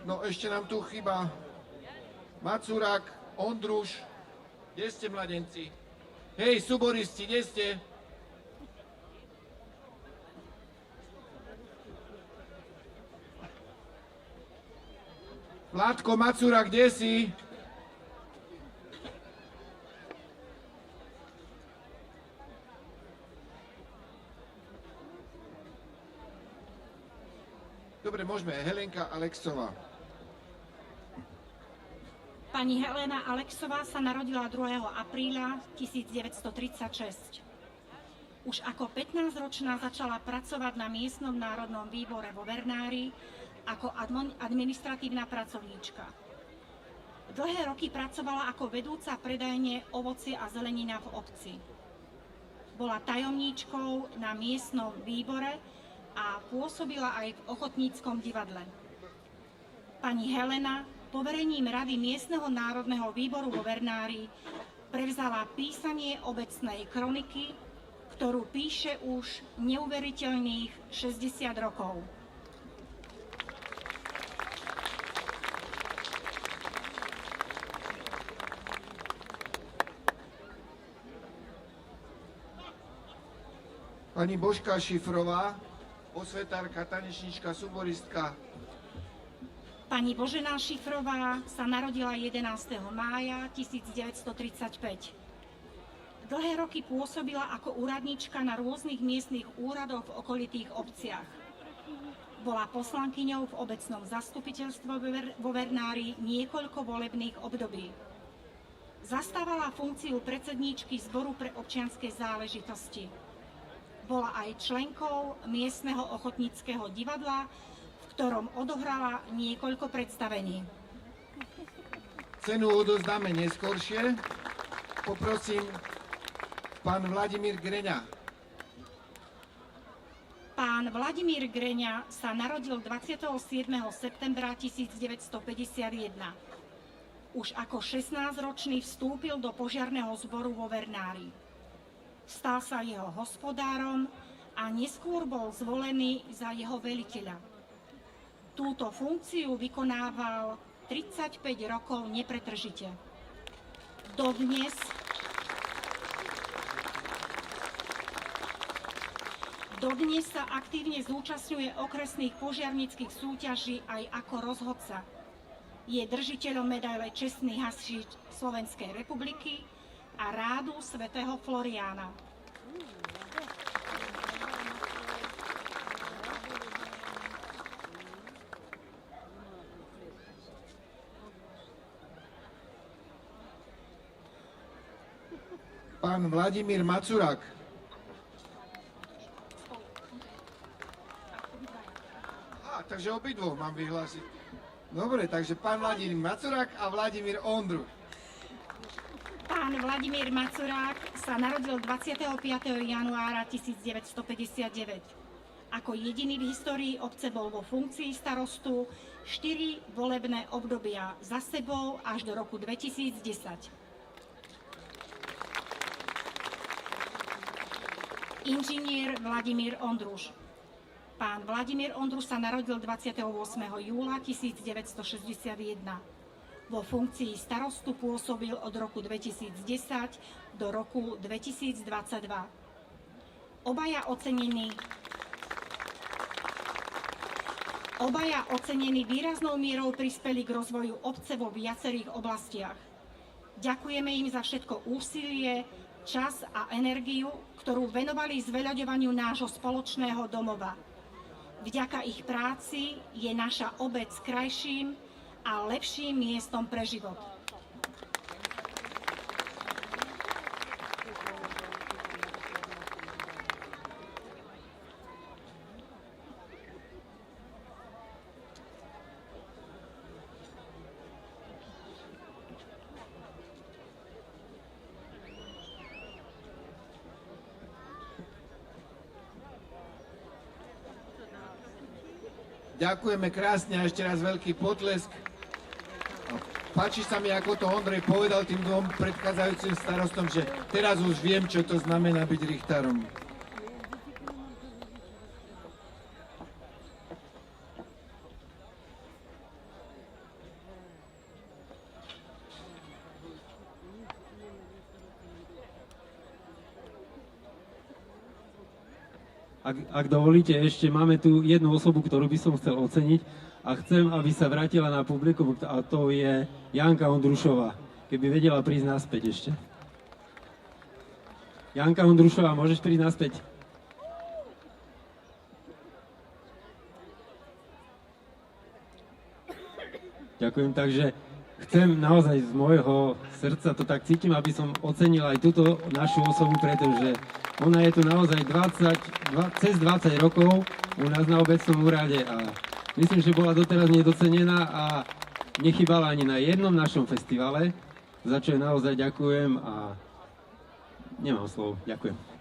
No ešte nám tu chýba Macurák, Ondruš. Kde ste, mladenci? Hej, suboristi, kde ste? Vládko, Macurák, kde si? Dobre, môžeme. Helenka Alexová. Pani Helena Alexová sa narodila 2. apríla 1936. Už ako 15-ročná začala pracovať na miestnom národnom výbore vo Vernári ako administratívna pracovníčka. Dlhé roky pracovala ako vedúca predajne ovocie a zelenina v obci. Bola tajomníčkou na miestnom výbore a pôsobila aj v ochotníckom divadle. Pani Helena poverením Rady miestneho národného výboru vo Vernári prevzala písanie obecnej kroniky, ktorú píše už neuveriteľných 60 rokov. Pani Božka Šifrová, osvetárka, tanečníčka, suboristka. Pani Božena Šifrová sa narodila 11. mája 1935. Dlhé roky pôsobila ako úradníčka na rôznych miestnych úradoch v okolitých obciach. Bola poslankyňou v obecnom zastupiteľstve vo Vernári niekoľko volebných období. Zastávala funkciu predsedníčky Zboru pre občianske záležitosti. Bola aj členkou miestneho ochotníckeho divadla, v ktorom odohrala niekoľko predstavení. Cenu odozdáme neskôršie. Poprosím pán Vladimír Greňa. Pán Vladimír Greňa sa narodil 27. septembra 1951. Už ako 16-ročný vstúpil do požiarneho zboru vo Vernári. Stal sa jeho hospodárom a neskôr bol zvolený za jeho veliteľa. Túto funkciu vykonával 35 rokov nepretržite. Dodnes sa aktívne zúčastňuje okresných požiarnických súťaží aj ako rozhodca. Je držiteľom medaile Čestný hasič Slovenskej republiky a Rádu svätého Floriána. Pán Vladimír Macurák. Takže obidvoch mám vyhlásiť. Dobre, takže pán Vladimír Macurák a Vladimír Ondruš. Pán Vladimír Macurák sa narodil 25. januára 1959. Ako jediný v histórii obce bol vo funkcii starostu 4 volebné obdobia za sebou až do roku 2010. Inžinier Vladimír Ondruš. Pán Vladimír Ondruš sa narodil 28. júla 1961. Vo funkcii starostu pôsobil od roku 2010 do roku 2022. Obaja ocenení výraznou mierou prispeli k rozvoju obce vo viacerých oblastiach. Ďakujeme im za všetko úsilie, čas a energiu, ktorú venovali zveľaďovaniu nášho spoločného domova. Vďaka ich práci je naša obec krajším a lepším miestom pre život. Ďakujeme krásne a ešte raz veľký potlesk. Páči sa mi, ako to Ondrej povedal tým dvom predchádzajúcim starostom, že teraz už viem, čo to znamená byť richtárom. ak dovolíte, ešte máme tu jednu osobu, ktorú by som chcel oceniť a chcem, aby sa vrátila na publikum, a to je Janka Ondrušová. Keby vedela prísť naspäť ešte. Janka Ondrušová, môžeš prísť naspäť? Ďakujem, takže chcem naozaj z môjho srdca, to tak cítim, aby som ocenil aj túto našu osobu, pretože ona je tu naozaj cez 20 rokov u nás na obecnom úrade a myslím, že bola doteraz nedocenená a nechybala ani na jednom našom festivale, za čo naozaj ďakujem a nemám slov. Ďakujem.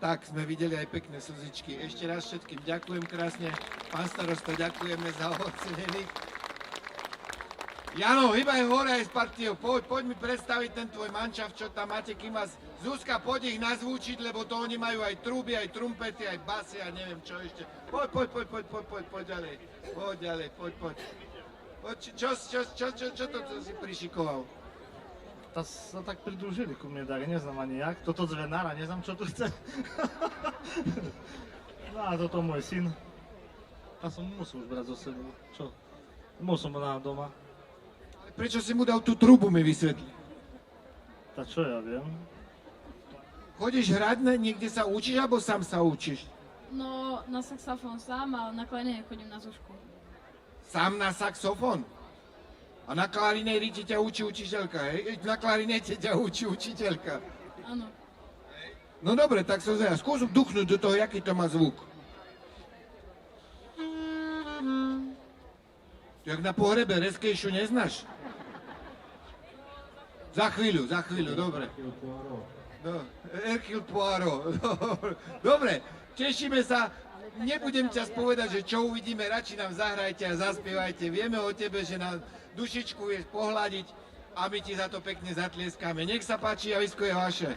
Tak, sme videli aj pekné slzičky. Ešte raz všetkým ďakujem krásne. Pán starosta, ďakujeme za ocenených. Jano, hýbaj hore aj s partiou. Poď mi predstaviť ten tvoj manšaft, čo tam máte, kým vás Zuzka, poď ich nazvúčiť, lebo to oni majú aj truby, aj trumpety, aj basy a neviem čo ešte. Poď ďalej. Poď. Čo to si prišikoval? Ta sa tak pridružili ku mne, tak neznám ani jak. Toto zvenára, neznám čo tu chce. No a toto môj syn. A som musel už brať zo sebou. Čo? Musel ho doma. Ale prečo si mu dal tú trubu, mi vysvetli? Tak čo ja viem? Chodíš hrať, niekde sa učíš, alebo sám sa učíš? No, na saxofón sám, ale na klarinét chodím na Zuzku. Sám na saxofón? A na klarinéte ťa učí učiteľka, hej? Na klarinete ťa učí učiteľka. Áno. No dobre, tak som zvedal. Skús vduchnúť do toho, jaký to má zvuk. Jak na pohrebe, rezkejšiu neznáš? Za chvíľu, dobre. No, Hercule Poirot. Dobre, tešíme sa. Nebudem ťa spovedať, že čo uvidíme, radši nám zahrajte a zaspievajte. Vieme o tebe, že nám dušičku vieš pohľadiť a my ti za to pekne zatlieskáme. Nech sa páči, javisko je vaše.